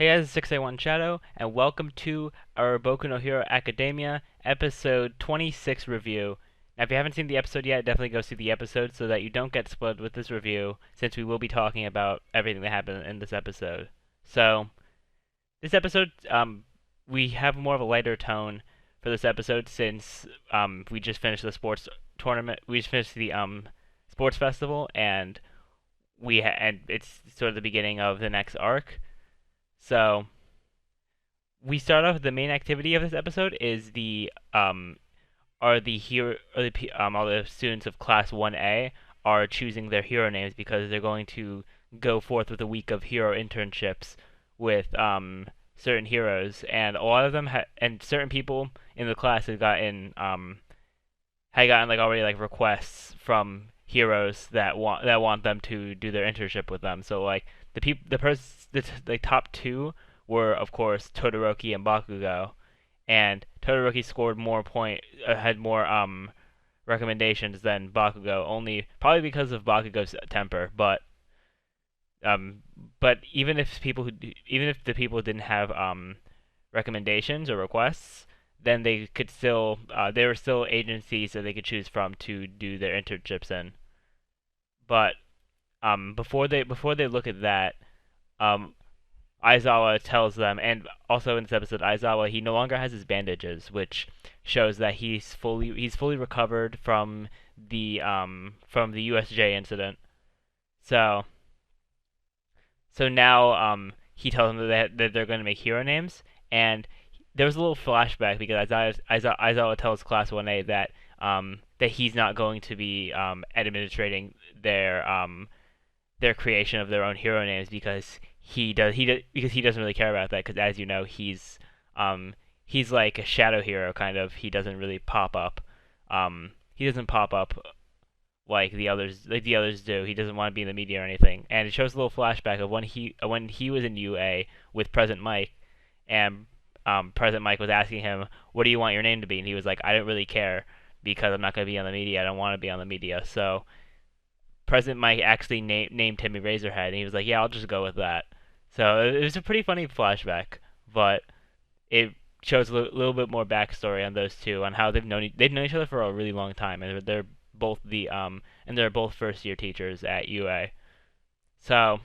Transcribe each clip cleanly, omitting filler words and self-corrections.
Hey guys, it's 6A1 Shadow, and welcome to our Boku no Hero Academia episode 26 review. Now, if you haven't seen the episode yet, definitely go see the episode so that you don't get spoiled with this review, since we will be talking about everything that happened in this episode. So, this episode, we have more of a lighter tone for this episode since we just finished the sports tournament. We just finished the sports festival, and and it's sort of the beginning of the next arc. So we start off with the main activity of this episode is the are the hero or all the students of class 1A are choosing their hero names because they're going to go forth with a week of hero internships with certain heroes, and a lot of them and certain people in the class had gotten like already like requests from heroes that want them to do their internship with them. So like the top two were of course Todoroki and Bakugo, and Todoroki scored more had more recommendations than Bakugo, only probably because of Bakugo's temper. Um but even if the people didn't have recommendations or requests, then they could still there were still agencies that they could choose from to do their internships in. But before they look at that, um, Aizawa tells them, and also in this episode, Aizawa he no longer has his bandages, which shows that he's fully recovered from the USJ incident. So now he tells them that they're going to make hero names, and there was a little flashback because Aizawa tells Class 1A that he's not going to be administrating their creation of their own hero names because he doesn't really care about that because as you know he's like a shadow hero kind of. He doesn't really pop up. He doesn't pop up like the others do. He doesn't want to be in the media or anything. And it shows a little flashback of when he was in UA with Present Mike, and Present Mike was asking him, "What do you want your name to be?" And he was like, "I don't really care because I'm not going to be on the media. I don't want to be on the media." So President Mike actually named him Eraserhead, and he was like, "Yeah, I'll just go with that." So it was a pretty funny flashback, but it shows a little bit more backstory on those two, on how they've known each other for a really long time, and they're both first year teachers at UA. So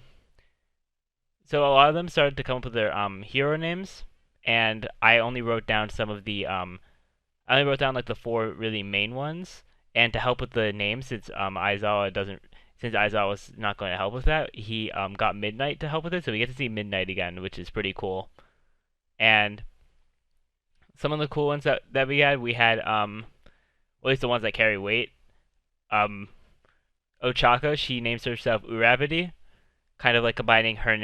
a lot of them started to come up with their hero names, and I only wrote down some of the I only wrote down like the four really main ones, and to help with the names, since Aizawa's not going to help with that, he got Midnight to help with it, so we get to see Midnight again, which is pretty cool. And some of the cool ones that we had at least the ones that carry weight. Um, Ochako, she names herself Uravity, kind of like combining her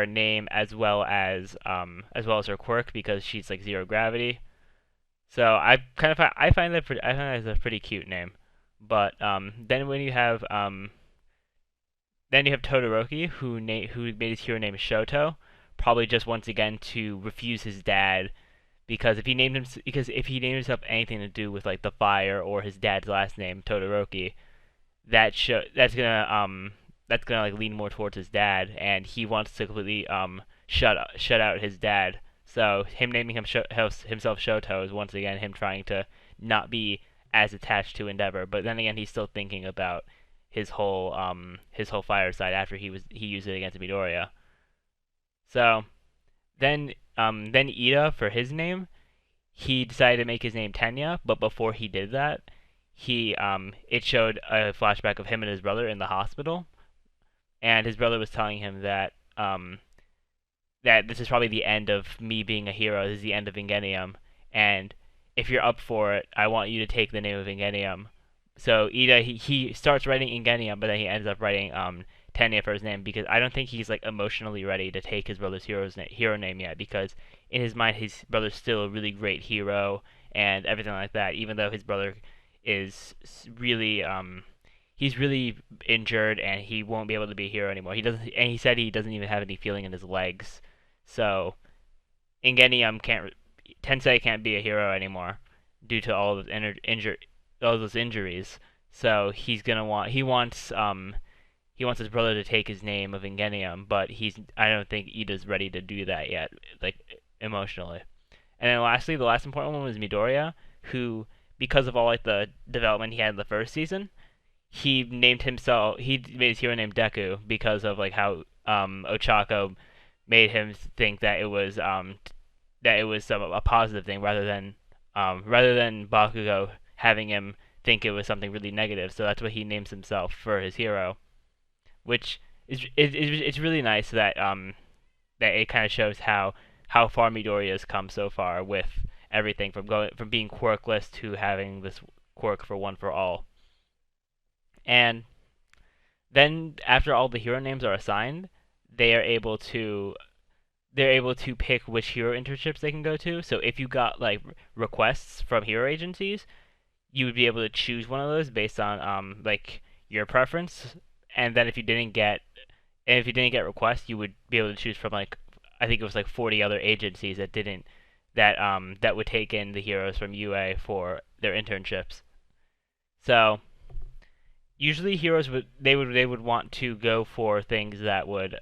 name as well as her quirk because she's like zero gravity. So I find that as a pretty cute name. But then you have Todoroki who made his hero name Shoto, probably just once again to refuse his dad because if he named himself anything to do with like the fire or his dad's last name Todoroki, that's gonna like lean more towards his dad, and he wants to completely shut out his dad. So him naming himself Shoto is once again him trying to not be as attached to Endeavor, but then again he's still thinking about his whole fire side after he used it against Midoriya. So then Ida for his name, he decided to make his name Tenya, but before he did that, it showed a flashback of him and his brother in the hospital, and his brother was telling him that this is probably the end of me being a hero. This is the end of Ingenium, and if you're up for it, I want you to take the name of Ingenium. So Ida he starts writing Ingenium, but then he ends up writing Tenya for his name because I don't think he's like emotionally ready to take his brother's hero name yet because in his mind his brother's still a really great hero and everything like that. Even though his brother is really he's really injured and he won't be able to be a hero anymore. He said he doesn't even have any feeling in his legs. So Ingenium can't Tensei can't be a hero anymore due to all those injuries. So he he wants his brother to take his name of Ingenium, but I don't think Ida's ready to do that yet, like emotionally. And then lastly, the last important one was Midoriya, who, because of all like the development he had in the first season, he made his hero named Deku because of like how Ochako made him think that it was a positive thing rather than Bakugo having him think it was something really negative. So that's what he names himself for his hero, which it's really nice that that it kind of shows how far Midoriya has come so far with everything from being quirkless to having this quirk for one for all. And then after all the hero names are assigned, they are able to they're able to pick which hero internships they can go to. So if you got like requests from hero agencies, you would be able to choose one of those based on like your preference. And then if you didn't get requests, you would be able to choose from like I think it was like 40 other agencies that didn't that would take in the heroes from UA for their internships. So usually heroes they would want to go for things that would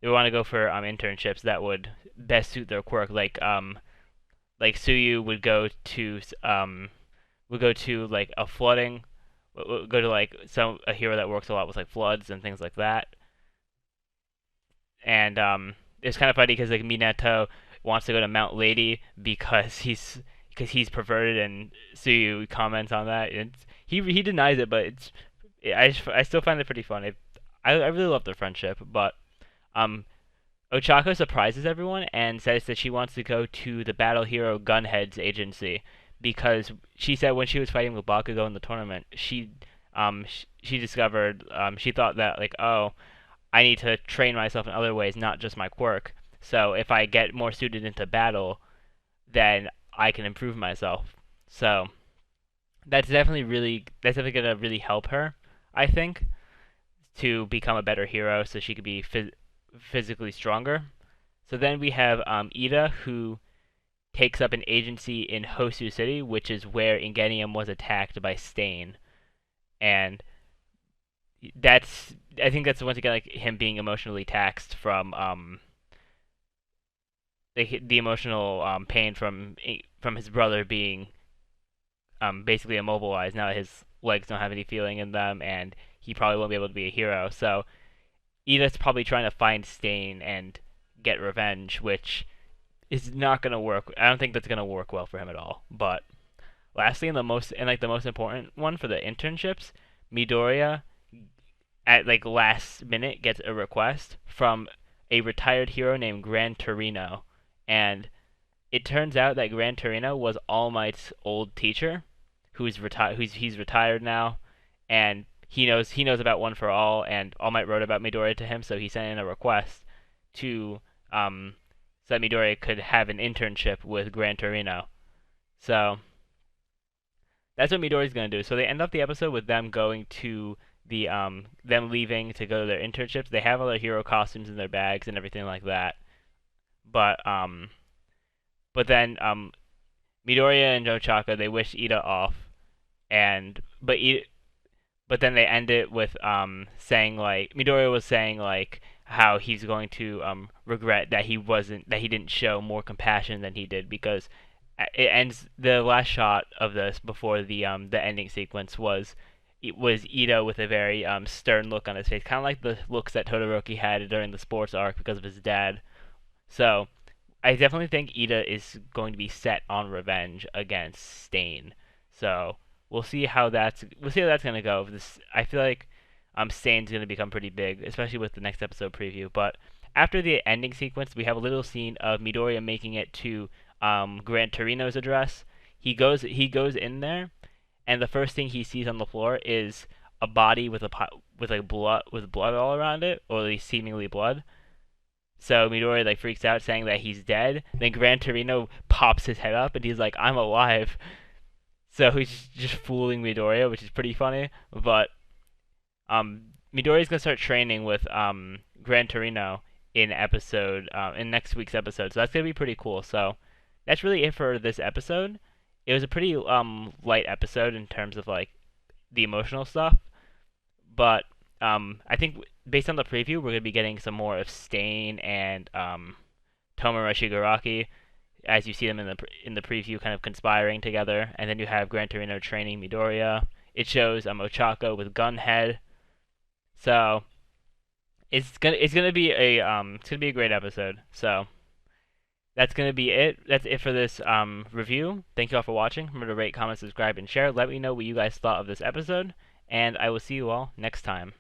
they would want to go for internships that would best suit their quirk. Like Suyu would go to like a flooding would go to like some a hero that works a lot with like floods and things like that. And it's kind of funny because like Minato wants to go to Mount Lady because he's perverted, and Suyu comments on that. He denies it, but I still find it pretty funny. I really love their friendship, but um Ochako surprises everyone and says that she wants to go to the Battle Hero Gunhead's agency because she said when she was fighting with Bakugo in the tournament, she discovered she thought that like, oh, I need to train myself in other ways, not just my quirk. So if I get more suited into battle, then I can improve myself. So that's definitely gonna really help her, I think, to become a better hero, so she could be physically stronger. So then we have Ida, who takes up an agency in Hosu City, which is where Ingenium was attacked by Stain, and that's I think that's once again like him being emotionally taxed from the emotional pain from his brother being basically immobilized now that his legs don't have any feeling in them, and he probably won't be able to be a hero. So Ida's probably trying to find Stain and get revenge, which is not gonna work. I don't think that's gonna work well for him at all. But lastly, the most important one for the internships, Midoriya at like last minute gets a request from a retired hero named Gran Torino, and it turns out that Gran Torino was All Might's old teacher, he's retired now, and he knows about One for All, and All Might wrote about Midoriya to him, so he sent in a request to so that Midoriya could have an internship with Gran Torino. So that's what Midoriya's gonna do. So they end up the episode with them going to them leaving to go to their internships. They have all their hero costumes in their bags and everything like that. But then Midoriya and Ochako they wish Ida off, and but then they end it with saying like Midoriya was saying like how he's going to regret that he didn't show more compassion than he did, because it ends the last shot of this before the ending sequence was it was Ida with a very stern look on his face, kind of like the looks that Todoroki had during the sports arc because of his dad. So I definitely think Ida is going to be set on revenge against Stain. So we'll see how that's gonna go. This I feel like Stain's gonna become pretty big, especially with the next episode preview. But after the ending sequence, we have a little scene of Midoriya making it to Gran Torino's address. He goes in there, and the first thing he sees on the floor is a body with like blood all around it, or at least seemingly blood. So Midoriya like freaks out, saying that he's dead. Then Gran Torino pops his head up, and he's like, "I'm alive." So he's just fooling Midoriya, which is pretty funny. But Midoriya's gonna start training with Gran Torino in next week's episode. So that's gonna be pretty cool. So that's really it for this episode. It was a pretty light episode in terms of like the emotional stuff, but I think based on the preview, we're gonna be getting some more of Stain and Tomura Shigaraki as you see them in the preview, kind of conspiring together. And then you have Gran Torino training Midoriya. It shows Ochako with Gunhead. So it's gonna be a great episode. So that's gonna be it. That's it for this review. Thank you all for watching. Remember to rate, comment, subscribe, and share. Let me know what you guys thought of this episode, and I will see you all next time.